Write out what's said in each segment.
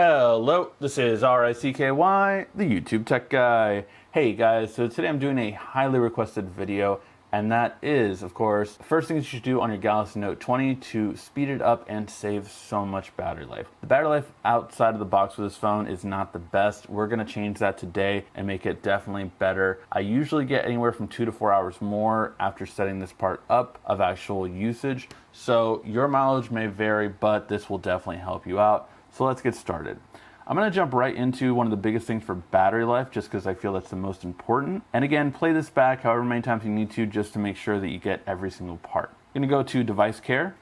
Hello, this is RICKY, the YouTube Tech Guy. Hey guys, so today I'm doing a highly requested video, and that is, of course, the first thing you should do on your Galaxy Note 20 to speed it up and save so much battery life. The battery life outside of the box with this phone is not the best. We're gonna change that today and make it definitely better. I usually get anywhere from 2 to 4 hours more after setting this part up of actual usage. So your mileage may vary, but this will definitely help you out. So let's get started. I'm going to jump right into one of the biggest things for battery life just because I feel that's the most important. And again, play this back however many times you need to just to make sure that you get every single part. I'm going to go to Device Care,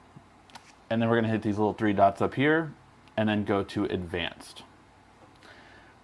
and then we're going to hit these little three dots up here, and then go to Advanced.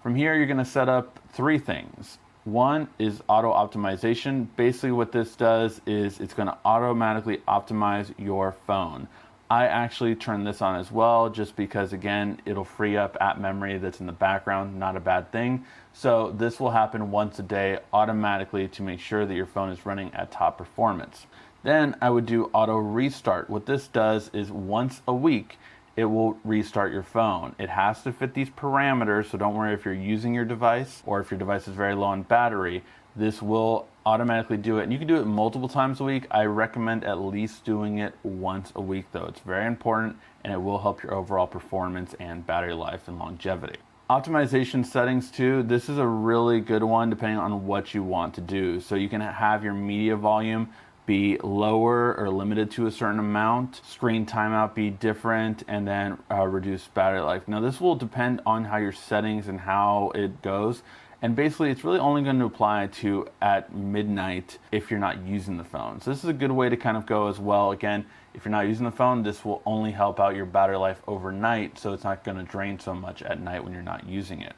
From here, you're going to set up three things. One is auto optimization. Basically what this does is it's going to automatically optimize your phone. I actually turn this on as well just because, again, it'll free up app memory that's in the background, not a bad thing. So this will happen once a day automatically to make sure that your phone is running at top performance. Then I would do auto restart. What this does is once a week, it will restart your phone. It has to fit these parameters, so don't worry if you're using your device or if your device is very low on battery. This will automatically do it. And you can do it multiple times a week. I recommend at least doing it once a week though. It's very important and it will help your overall performance and battery life and longevity. Optimization settings too, this is a really good one depending on what you want to do. So you can have your media volume be lower or limited to a certain amount, screen timeout be different, and then reduce battery life. Now this will depend on how your settings and how it goes. And basically, it's really only going to apply to at midnight if you're not using the phone. So this is a good way to kind of go as well. Again, if you're not using the phone, this will only help out your battery life overnight, so it's not going to drain so much at night when you're not using it.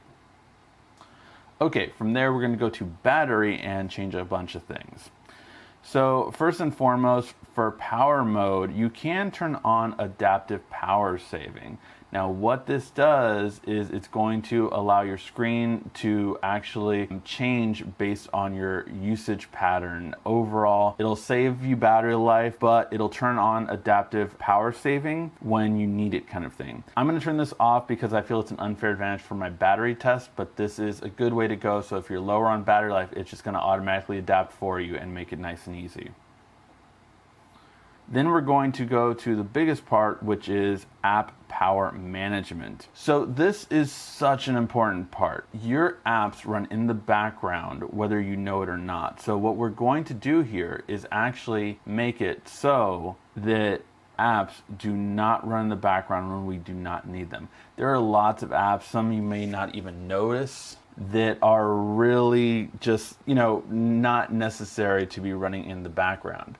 Okay, from there, we're going to go to battery and change a bunch of things. So first and foremost, for power mode, you can turn on adaptive power saving. Now what this does is it's going to allow your screen to actually change based on your usage pattern. Overall, it'll save you battery life, but it'll turn on adaptive power saving when you need it, kind of thing. I'm going to turn this off because I feel it's an unfair advantage for my battery test, but this is a good way to go. So if you're lower on battery life, it's just going to automatically adapt for you and make it nice and easy. Then we're going to go to the biggest part, which is app power management. So this is such an important part. Your apps run in the background, whether you know it or not. So what we're going to do here is actually make it so that apps do not run in the background when we do not need them. There are lots of apps, some you may not even notice, that are really just, not necessary to be running in the background.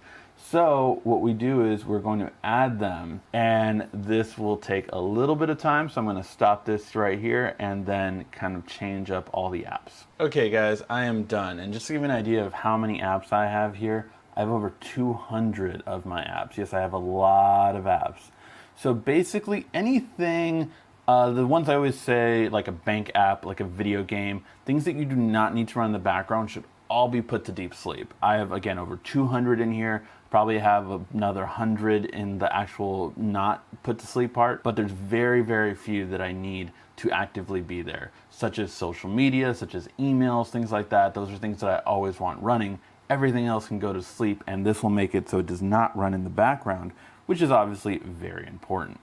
So what we do is we're going to add them, and this will take a little bit of time. So I'm going to stop this right here and then kind of change up all the apps. Okay guys, I am done. And just to give you an idea of how many apps I have here, I have over 200 of my apps. Yes, I have a lot of apps. So basically anything, the ones I always say, like a bank app, like a video game, things that you do not need to run in the background should all be put to deep sleep. I have, again, over 200 in here. Probably have another 100 in the actual not put to sleep part, but there's very, very few that I need to actively be there, such as social media, such as emails, things like that. Those are things that I always want running. Everything else can go to sleep, and this will make it so it does not run in the background, which is obviously very important.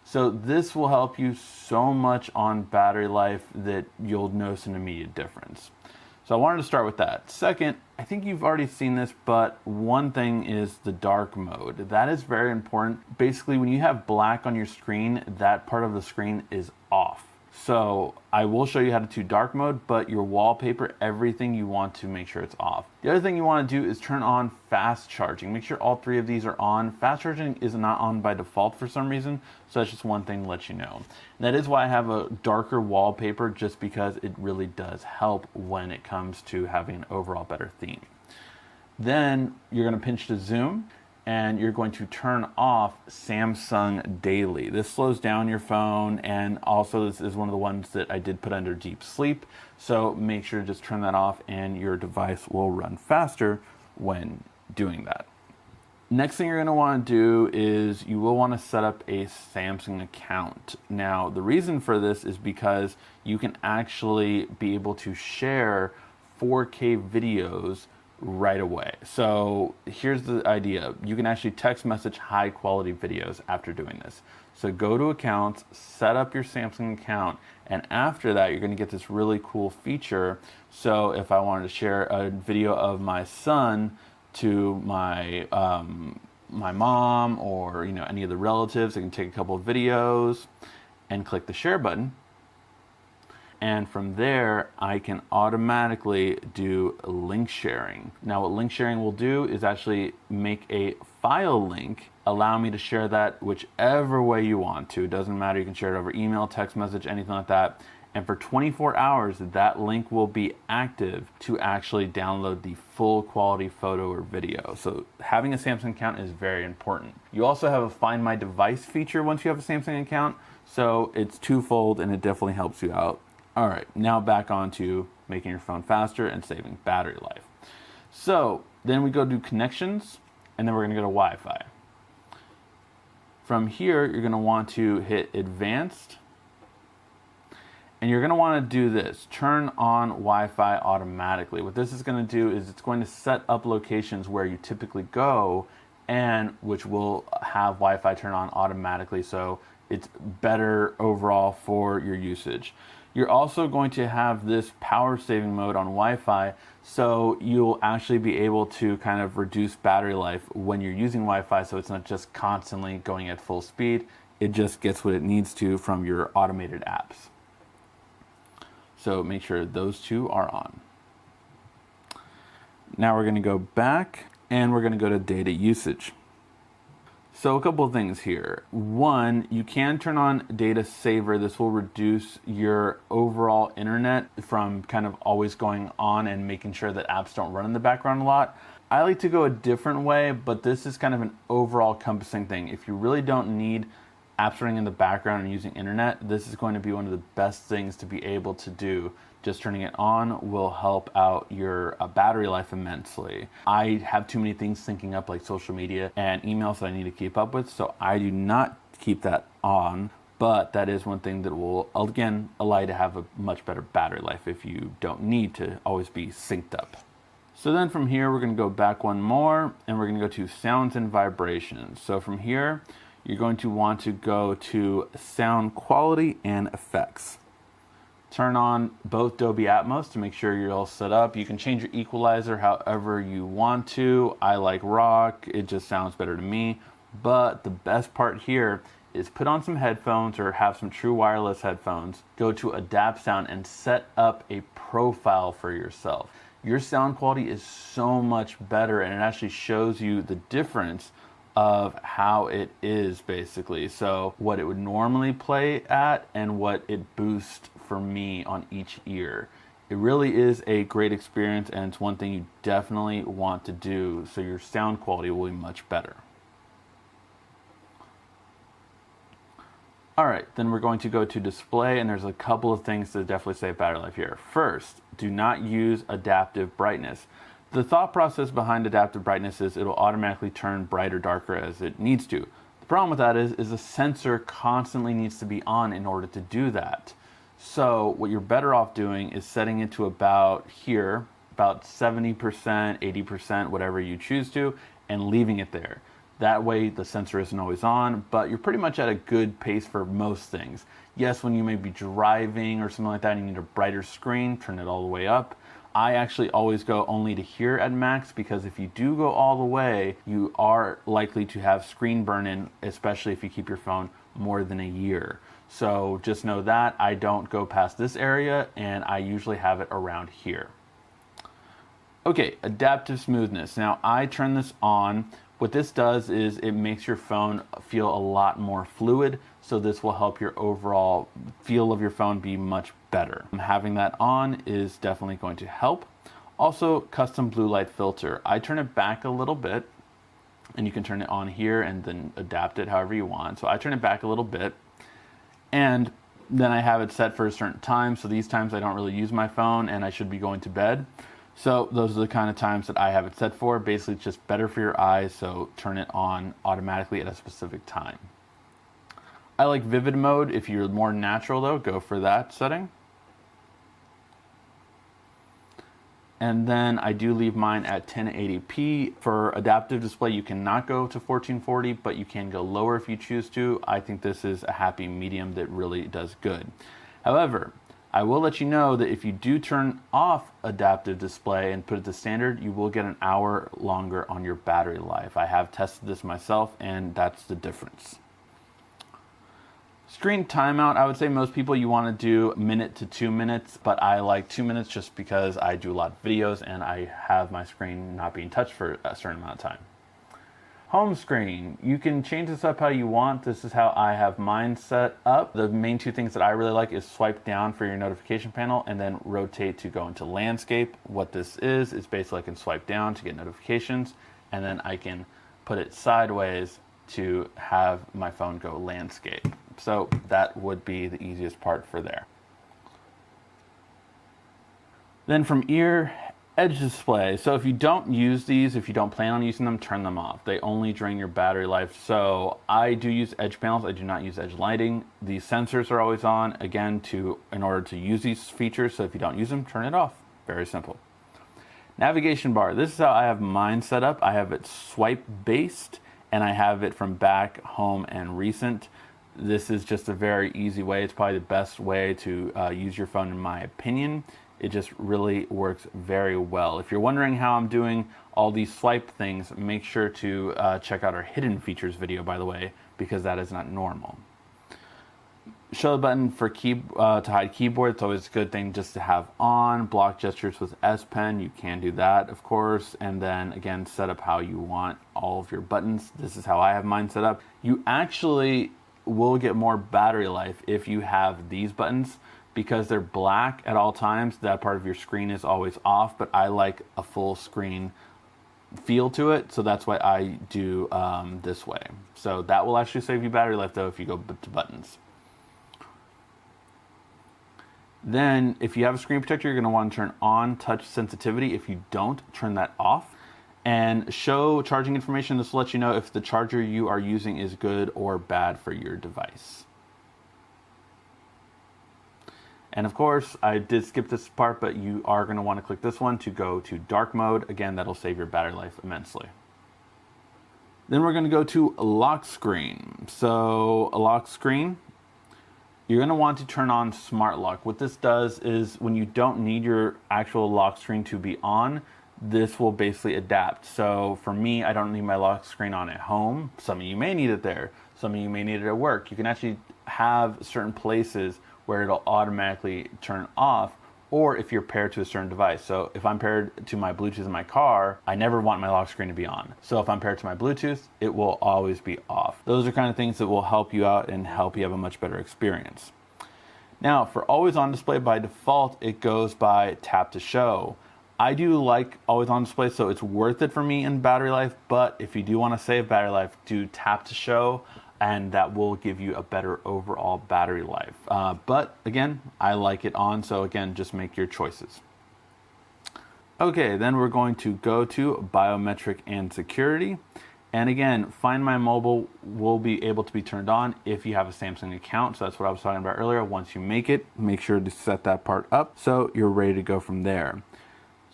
So this will help you so much on battery life that you'll notice an immediate difference. So I wanted to start with that. Second, I think you've already seen this, but one thing is the dark mode. That is very important. Basically, when you have black on your screen, that part of the screen is off. So I will show you how to do dark mode, but your wallpaper, everything you want to make sure it's off. The other thing you want to do is turn on fast charging. Make sure all three of these are on. Fast charging is not on by default for some reason, so that's just one thing to let you know. And that is why I have a darker wallpaper, just because it really does help when it comes to having an overall better theme. Then you're going to pinch to zoom, and you're going to turn off Samsung Daily. This slows down your phone, and also this is one of the ones that I did put under deep sleep. So make sure to just turn that off and your device will run faster when doing that. Next thing you're going to want to do is you will want to set up a Samsung account. Now, the reason for this is because you can actually be able to share 4K videos right away. So here's the idea. You can actually text message high quality videos after doing this. So go to accounts, set up your Samsung account, and after that you're going to get this really cool feature. So if I wanted to share a video of my son to my my mom, or any of the relatives, I can take a couple of videos and click the share button. And from there, I can automatically do link sharing. Now, what link sharing will do is actually make a file link, allow me to share that whichever way you want to. It doesn't matter, you can share it over email, text message, anything like that. And for 24 hours, that link will be active to actually download the full quality photo or video. So having a Samsung account is very important. You also have a Find My Device feature once you have a Samsung account. So it's twofold and it definitely helps you out. All right, now back on to making your phone faster and saving battery life. So then we go to connections, and then we're gonna go to Wi-Fi. From here, you're gonna want to hit advanced, and you're gonna wanna do this, turn on Wi-Fi automatically. What this is gonna do is it's going to set up locations where you typically go, and which will have Wi-Fi turn on automatically, so it's better overall for your usage. You're also going to have this power saving mode on Wi-Fi, so you'll actually be able to kind of reduce battery life when you're using Wi-Fi, so it's not just constantly going at full speed. It just gets what it needs to from your automated apps. So make sure those two are on. Now we're going to go back and we're going to go to data usage. So a couple of things here. One, you can turn on data saver. This will reduce your overall internet from kind of always going on and making sure that apps don't run in the background a lot. I like to go a different way, but this is kind of an overall encompassing thing. If you really don't need apps running in the background and using internet, this is going to be one of the best things to be able to do. Just turning it on will help out your battery life immensely. I have too many things syncing up, like social media and emails that I need to keep up with, so I do not keep that on, but that is one thing that will, again, allow you to have a much better battery life if you don't need to always be synced up. So then from here, we're gonna go back one more, and we're gonna go to sounds and vibrations. So from here, you're going to want to go to sound quality and effects. Turn on both Dolby Atmos to make sure you're all set up. You can change your equalizer however you want to. I like rock, it just sounds better to me. But the best part here is put on some headphones or have some true wireless headphones. Go to Adapt Sound and set up a profile for yourself. Your sound quality is so much better, and it actually shows you the difference of how it is basically. So what it would normally play at and what it boosts for me on each ear. It really is a great experience, and it's one thing you definitely want to do so your sound quality will be much better. All right, then we're going to go to display, and there's a couple of things to definitely save battery life here. First, do not use adaptive brightness. The thought process behind adaptive brightness is it'll automatically turn bright or darker as it needs to. The problem with that is the sensor constantly needs to be on in order to do that. So what you're better off doing is setting it to about here, about 70%, 80%, whatever you choose to, and leaving it there. That way the sensor isn't always on, but you're pretty much at a good pace for most things. Yes, when you may be driving or something like that, and you need a brighter screen, turn it all the way up. I actually always go only to here at max, because if you do go all the way, you are likely to have screen burn-in, especially if you keep your phone more than a year. So just know that I don't go past this area, and I usually have it around here. Okay, adaptive smoothness. Now I turn this on. What this does is it makes your phone feel a lot more fluid, so this will help your overall feel of your phone be much better. Having that on is definitely going to help. Also, custom blue light filter. I turn it back a little bit, and you can turn it on here and then adapt it however you want. So I turn it back a little bit, and then I have it set for a certain time. So these times I don't really use my phone and I should be going to bed. So those are the kind of times that I have it set for. Basically, it's just better for your eyes, so turn it on automatically at a specific time. I like vivid mode. If you're more natural though, go for that setting. And then I do leave mine at 1080p. For adaptive display, you cannot go to 1440, but you can go lower if you choose to. I think this is a happy medium that really does good. However, I will let you know that if you do turn off adaptive display and put it to standard, you will get an hour longer on your battery life. I have tested this myself, and that's the difference. Screen timeout, I would say most people you want to do 1 to 2 minutes, but I like 2 minutes just because I do a lot of videos and I have my screen not being touched for a certain amount of time. Home screen, you can change this up how you want. This is how I have mine set up. The main two things that I really like is swipe down for your notification panel and then rotate to go into landscape. What this is basically I can swipe down to get notifications, and then I can put it sideways to have my phone go landscape. So that would be the easiest part for there. Then from ear, edge display. So if you don't use these, if you don't plan on using them, turn them off. They only drain your battery life. So I do use edge panels. I do not use edge lighting. These sensors are always on, again, in order to use these features. So if you don't use them, turn it off. Very simple. Navigation bar. This is how I have mine set up. I have it swipe based, and I have it from back, home, and recent. This is just a very easy way. It's probably the best way to use your phone in my opinion. It just really works very well. If you're wondering how I'm doing all these swipe things, make sure to check out our hidden features video, by the way, because that is not normal. Show the button for to hide keyboard. It's always a good thing just to have on. Block gestures with S Pen, you can do that, of course. And then again, set up how you want all of your buttons. This is how I have mine set up. You actually will get more battery life if you have these buttons, because they're black at all times. That part of your screen is always off, but I like a full screen feel to it, so that's why I do this way. So that will actually save you battery life though if you go to buttons. Then if you have a screen protector, you're going to want to turn on touch sensitivity. If you don't, turn that off. And show charging information. This will let you know if the charger you are using is good or bad for your device. And of course, I did skip this part, but you are going to want to click this one to go to dark mode. Again, that'll save your battery life immensely. Then we're going to go to lock screen. So a lock screen, you're going to want to turn on smart lock. What this does is when you don't need your actual lock screen to be on, this will basically adapt. So for me, I don't need my lock screen on at home. Some of you may need it there. Some of you may need it at work. You can actually have certain places where it'll automatically turn off, or if you're paired to a certain device. So if I'm paired to my Bluetooth in my car, I never want my lock screen to be on. So if I'm paired to my Bluetooth, it will always be off. Those are kind of things that will help you out and help you have a much better experience. Now, for always on display, by default, it goes by tap to show. I do like always on display, so it's worth it for me in battery life, but if you do want to save battery life, do tap to show, and that will give you a better overall battery life. But again, I like it on, so again, just make your choices. Okay, then we're going to go to biometric and security. And again, Find My Mobile will be able to be turned on if you have a Samsung account. So that's what I was talking about earlier. Once you make it, make sure to set that part up so you're ready to go from there.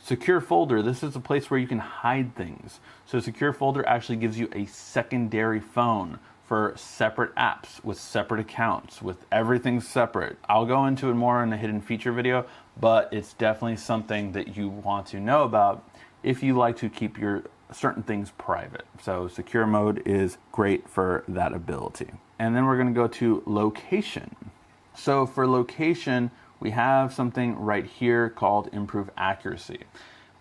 Secure folder, this is a place where you can hide things. So secure folder actually gives you a secondary phone for separate apps with separate accounts, with everything separate. I'll go into it more in a hidden feature video, but it's definitely something that you want to know about if you like to keep your certain things private. So secure mode is great for that ability. And then we're going to go to location. So for location, we have something right here called improve accuracy.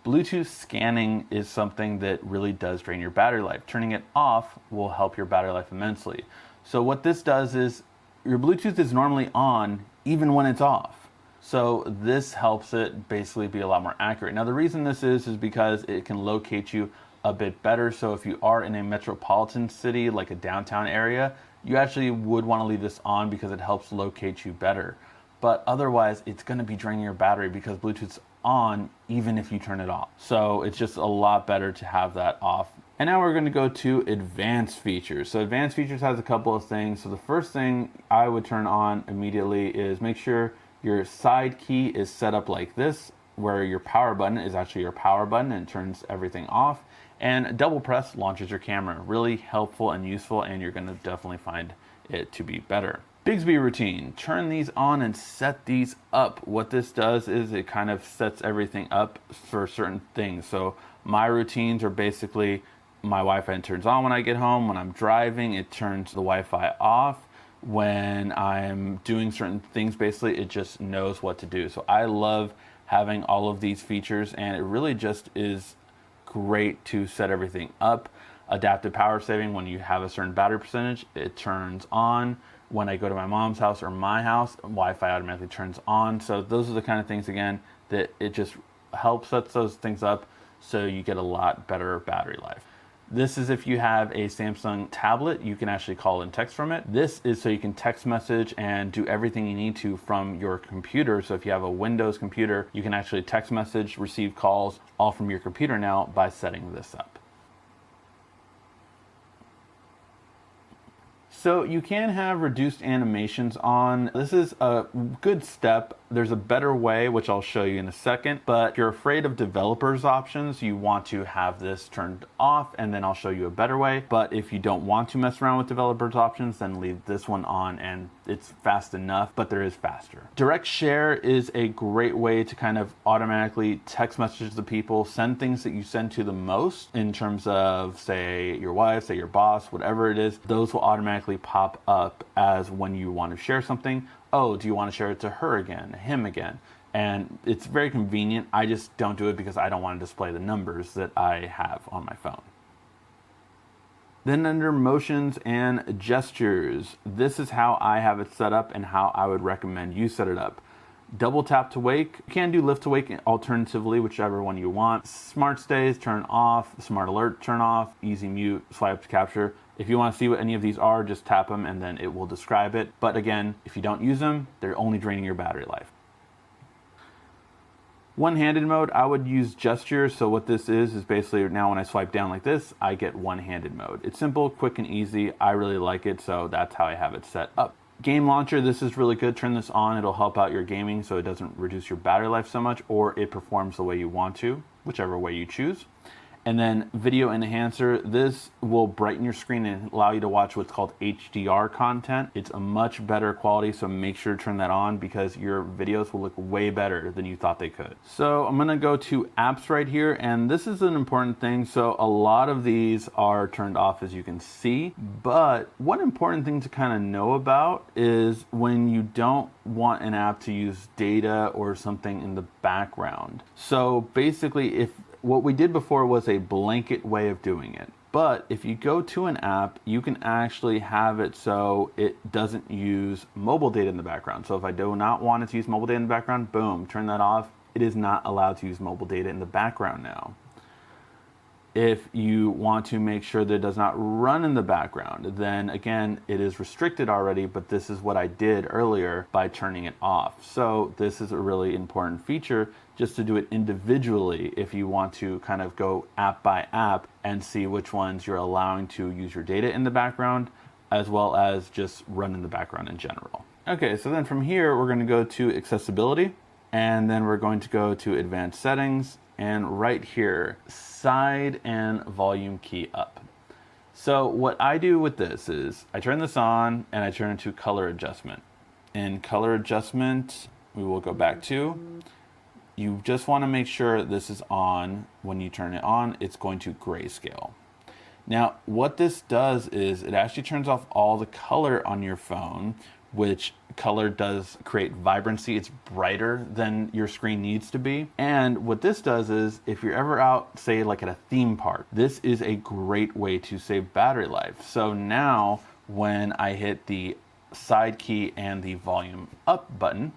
Bluetooth scanning is something that really does drain your battery life. Turning it off will help your battery life immensely. So what this does is your Bluetooth is normally on even when it's off. So this helps it basically be a lot more accurate. Now the reason this is because it can locate you a bit better. So if you are in a metropolitan city, like a downtown area, you actually would want to leave this on because it helps locate you better. But otherwise, it's going to be draining your battery because Bluetooth's on even if you turn it off. So it's just a lot better to have that off. And now we're going to go to advanced features. So advanced features has a couple of things. So the first thing I would turn on immediately is make sure your side key is set up like this, where your power button is actually your power button and turns everything off. And double press launches your camera. Really helpful and useful, and you're going to definitely find it to be better. Bixby Routine, turn these on and set these up. What this does is it kind of sets everything up for certain things. So my routines are basically my Wi-Fi turns on when I get home. When I'm driving, it turns the Wi-Fi off. When I'm doing certain things, basically, it just knows what to do. So I love having all of these features, and it really just is great to set everything up. Adaptive power saving, when you have a certain battery percentage, it turns on. When I go to my mom's house or my house, Wi-Fi automatically turns on. So those are the kind of things, again, that it just helps set those things up so you get a lot better battery life. This is if you have a Samsung tablet, you can actually call and text from it. This is so you can text message and do everything you need to from your computer. So if you have a Windows computer, you can actually text message, receive calls, all from your computer now by setting this up. So you can have reduced animations on. This is a good step. There's a better way, which I'll show you in a second, but if you're afraid of developers options, you want to have this turned off, and then I'll show you a better way. But if you don't want to mess around with developers options, then leave this one on, and it's fast enough, but there is faster. Direct share is a great way to kind of automatically text messages to people, send things that you send to the most in terms of, say, your wife, say your boss, whatever it is. Those will automatically pop up as when you want to share something. Oh, do you want to share it to her again, him again? And it's very convenient. I just don't do it because I don't want to display the numbers that I have on my phone. Then under motions and gestures, this is how I have it set up and how I would recommend you set it up. Double tap to wake. You can do lift to wake alternatively, whichever one you want. Smart stays, turn off. Smart alert, turn off. Easy mute, swipe to capture. If you want to see what any of these are, just tap them and then it will describe it. But again, if you don't use them, they're only draining your battery life. One-handed mode, I would use gestures. So what this is basically now when I swipe down like this, I get one-handed mode. It's simple, quick, and easy. I really like it, so that's how I have it set up. Game launcher, this is really good. Turn this on, it'll help out your gaming so it doesn't reduce your battery life so much, or it performs the way you want to, whichever way you choose. And then video enhancer, this will brighten your screen and allow you to watch what's called HDR content. It's a much better quality, so make sure to turn that on because your videos will look way better than you thought they could. So I'm gonna go to apps right here, and this is an important thing. So a lot of these are turned off, as you can see, but one important thing to kind of know about is when you don't want an app to use data or something in the background. So basically, what we did before was a blanket way of doing it. But if you go to an app, you can actually have it so it doesn't use mobile data in the background. So if I do not want it to use mobile data in the background, boom, turn that off. It is not allowed to use mobile data in the background now. If you want to make sure that it does not run in the background, then again, it is restricted already, but this is what I did earlier by turning it off. So this is a really important feature just to do it individually if you want to kind of go app by app and see which ones you're allowing to use your data in the background, as well as just run in the background in general. Okay, so then from here, we're going to go to accessibility, and then we're going to go to advanced settings, and right here, side and volume key up. So what I do with this is I turn this on and I turn it to color adjustment. In color adjustment, we will go back to, you just want to make sure this is on. When you turn it on, it's going to grayscale. Now, what this does is it actually turns off all the color on your phone, which color does create vibrancy. It's brighter than your screen needs to be. And what this does is if you're ever out, say like at a theme park, this is a great way to save battery life. So now when I hit the side key and the volume up button,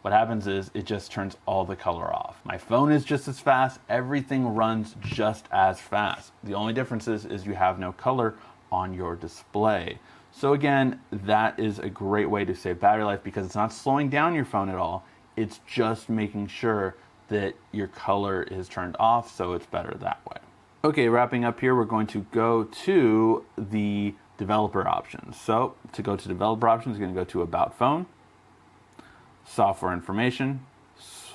what happens is it just turns all the color off. My phone is just as fast. Everything runs just as fast. The only difference is you have no color on your display. So again, that is a great way to save battery life because it's not slowing down your phone at all. It's just making sure that your color is turned off, so it's better that way. Okay, wrapping up here, we're going to go to the developer options. So to go to developer options, you're going to go to About Phone, Software Information,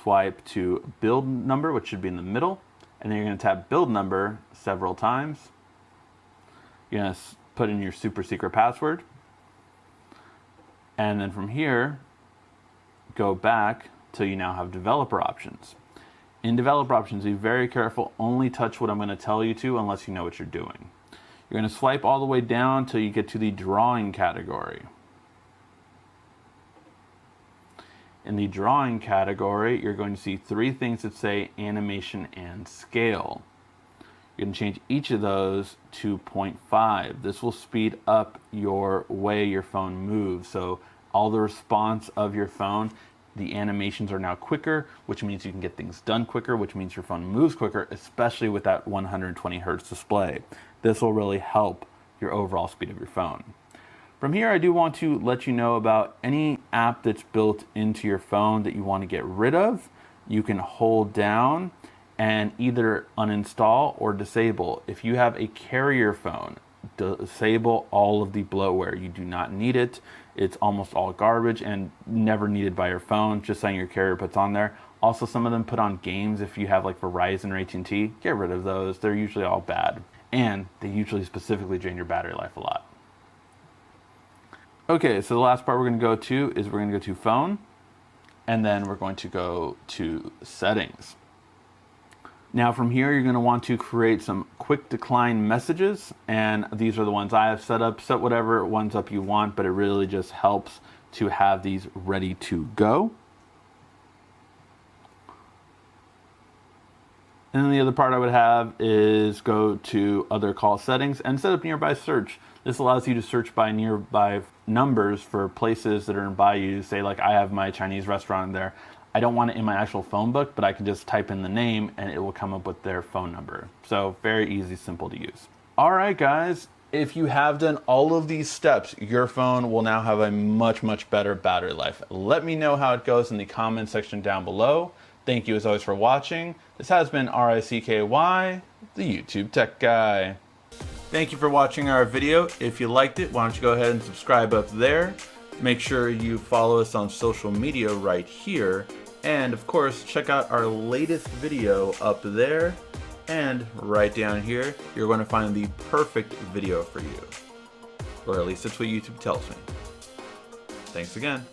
swipe to Build Number, which should be in the middle, and then you're going to tap Build Number several times. You're going to put in your super secret password, and then from here, go back till you now have developer options. In developer options, be very careful, only touch what I'm going to tell you to unless you know what you're doing. You're going to swipe all the way down till you get to the drawing category. In the drawing category, you're going to see three things that say animation and scale. You're going to change each of those to 0.5. This will speed up your way your phone moves. So all the response of your phone, the animations are now quicker, which means you can get things done quicker, which means your phone moves quicker, especially with that 120 hertz display. This will really help your overall speed of your phone. From here, I do want to let you know about any app that's built into your phone that you want to get rid of. You can hold down and either uninstall or disable. If you have a carrier phone, disable all of the bloatware. You do not need it. It's almost all garbage and never needed by your phone, just something your carrier puts on there. Also, some of them put on games. If you have like Verizon or AT&T, get rid of those. They're usually all bad. And they usually specifically drain your battery life a lot. Okay, so the last part we're going to go to is we're going to go to Phone, and then we're going to go to Settings. Now from here, you're going to want to create some quick decline messages, and these are the ones I have set up. Set whatever ones up you want, but it really just helps to have these ready to go. And then the other part I would have is go to Other Call Settings and set up Nearby Search. This allows you to search by nearby numbers for places that are nearby you. Say like I have my Chinese restaurant there. I don't want it in my actual phone book, but I can just type in the name and it will come up with their phone number. So very easy, simple to use. All right, guys, if you have done all of these steps, your phone will now have a much, much better battery life. Let me know how it goes in the comment section down below. Thank you as always for watching. This has been RICKY, the YouTube Tech Guy. Thank you for watching our video. If you liked it, why don't you go ahead and subscribe up there. Make sure you follow us on social media right here. And of course, check out our latest video up there. And right down here, you're going to find the perfect video for you. Or at least that's what YouTube tells me. Thanks again.